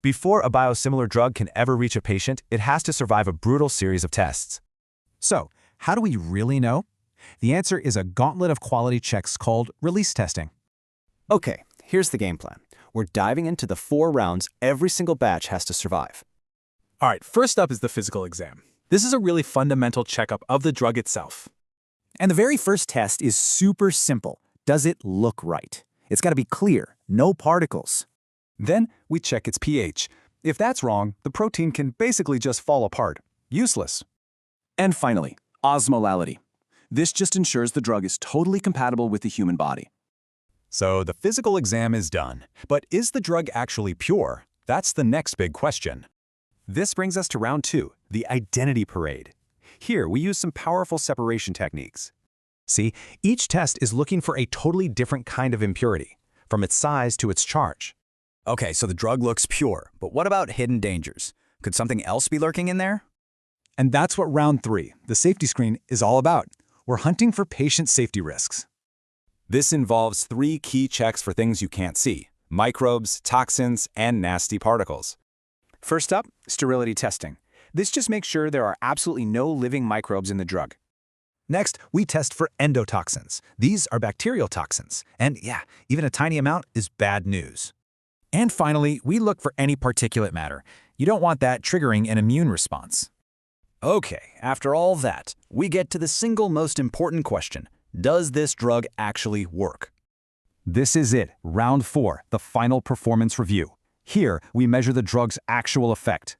Before a biosimilar drug can ever reach a patient, it has to survive a brutal series of tests. So, how do we really know? The answer is a gauntlet of quality checks called release testing. Okay, here's the game plan. We're diving into the 4 rounds every single batch has to survive. All right, first up is the physical exam. This is a really fundamental checkup of the drug itself. And the very first test is super simple. Does it look right? It's got to be clear, no particles. Then we check its pH. If that's wrong, the protein can basically just fall apart. Useless. And finally, osmolality. This just ensures the drug is totally compatible with the human body. So the physical exam is done. But is the drug actually pure? That's the next big question. This brings us to round 2, the identity parade. Here, we use some powerful separation techniques. See, each test is looking for a totally different kind of impurity, from its size to its charge. Okay, so the drug looks pure, but what about hidden dangers? Could something else be lurking in there? And that's what round 3, the safety screen, is all about. We're hunting for patient safety risks. This involves 3 key checks for things you can't see: microbes, toxins, and nasty particles. First up, sterility testing. This just makes sure there are absolutely no living microbes in the drug. Next, we test for endotoxins. These are bacterial toxins, and yeah, even a tiny amount is bad news. And finally, we look for any particulate matter. You don't want that triggering an immune response. Okay, after all that, we get to the single most important question. Does this drug actually work? This is it, round 4, the final performance review. Here, we measure the drug's actual effect.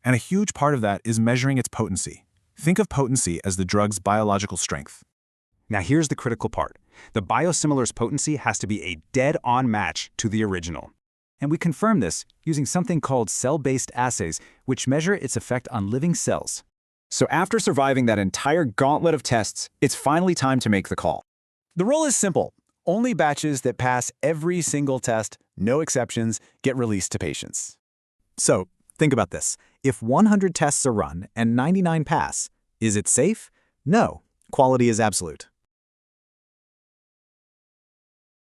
And a huge part of that is measuring its potency. Think of potency as the drug's biological strength. Now here's the critical part. The biosimilar's potency has to be a dead-on match to the original. And we confirm this using something called cell-based assays, which measure its effect on living cells. So after surviving that entire gauntlet of tests, it's finally time to make the call. The rule is simple. Only batches that pass every single test, no exceptions, get released to patients. So, think about this. If 100 tests are run and 99 pass, is it safe? No. Quality is absolute.